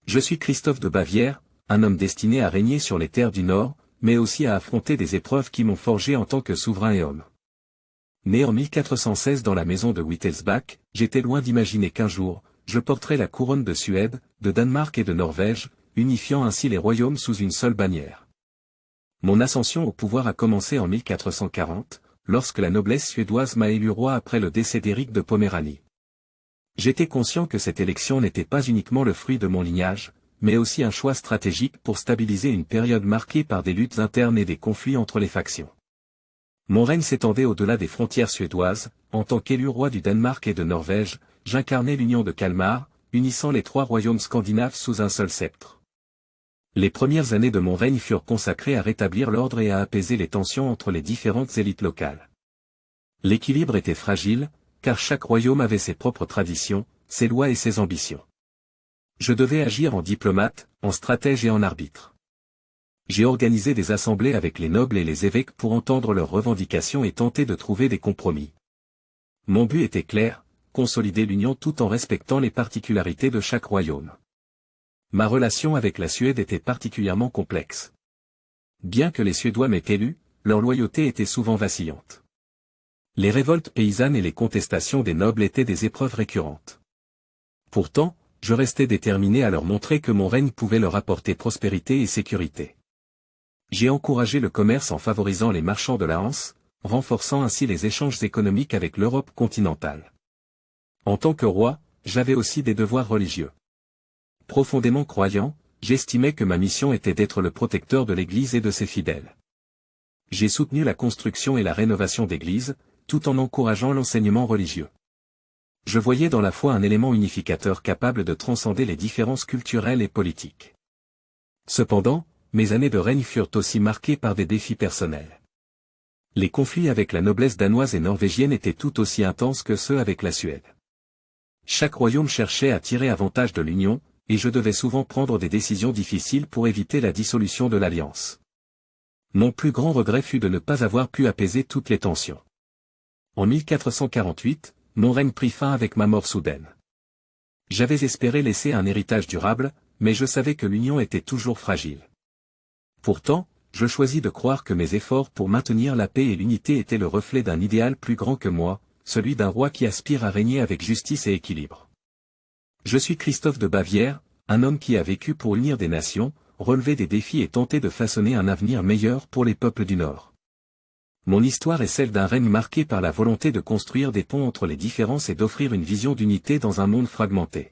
Je suis Christophe de Bavière, un homme destiné à régner sur les terres du Nord, mais aussi à affronter des épreuves qui m'ont forgé en tant que souverain et homme. Né en 1416 dans la maison de Wittelsbach, j'étais loin d'imaginer qu'un jour, je porterais la couronne de Suède, de Danemark et de Norvège, unifiant ainsi les royaumes sous une seule bannière. Mon ascension au pouvoir a commencé en 1440, lorsque la noblesse suédoise m'a élu roi après le décès d'Éric de Poméranie. J'étais conscient que cette élection n'était pas uniquement le fruit de mon lignage, mais aussi un choix stratégique pour stabiliser une période marquée par des luttes internes et des conflits entre les factions. Mon règne s'étendait au-delà des frontières suédoises, en tant qu'élu roi du Danemark et de Norvège, j'incarnais l'union de Kalmar, unissant les trois royaumes scandinaves sous un seul sceptre. Les premières années de mon règne furent consacrées à rétablir l'ordre et à apaiser les tensions entre les différentes élites locales. L'équilibre était fragile, car chaque royaume avait ses propres traditions, ses lois et ses ambitions. Je devais agir en diplomate, en stratège et en arbitre. J'ai organisé des assemblées avec les nobles et les évêques pour entendre leurs revendications et tenter de trouver des compromis. Mon but était clair, consolider l'union tout en respectant les particularités de chaque royaume. Ma relation avec la Suède était particulièrement complexe. Bien que les Suédois m'aient élu, leur loyauté était souvent vacillante. Les révoltes paysannes et les contestations des nobles étaient des épreuves récurrentes. Pourtant, je restais déterminé à leur montrer que mon règne pouvait leur apporter prospérité et sécurité. J'ai encouragé le commerce en favorisant les marchands de la Hanse, renforçant ainsi les échanges économiques avec l'Europe continentale. En tant que roi, j'avais aussi des devoirs religieux. Profondément croyant, j'estimais que ma mission était d'être le protecteur de l'Église et de ses fidèles. J'ai soutenu la construction et la rénovation d'églises, tout en encourageant l'enseignement religieux. Je voyais dans la foi un élément unificateur capable de transcender les différences culturelles et politiques. Cependant, mes années de règne furent aussi marquées par des défis personnels. Les conflits avec la noblesse danoise et norvégienne étaient tout aussi intenses que ceux avec la Suède. Chaque royaume cherchait à tirer avantage de l'union, et je devais souvent prendre des décisions difficiles pour éviter la dissolution de l'alliance. Mon plus grand regret fut de ne pas avoir pu apaiser toutes les tensions. En 1448, mon règne prit fin avec ma mort soudaine. J'avais espéré laisser un héritage durable, mais je savais que l'union était toujours fragile. Pourtant, je choisis de croire que mes efforts pour maintenir la paix et l'unité étaient le reflet d'un idéal plus grand que moi, celui d'un roi qui aspire à régner avec justice et équilibre. Je suis Christophe de Bavière, un homme qui a vécu pour unir des nations, relever des défis et tenter de façonner un avenir meilleur pour les peuples du Nord. Mon histoire est celle d'un règne marqué par la volonté de construire des ponts entre les différences et d'offrir une vision d'unité dans un monde fragmenté.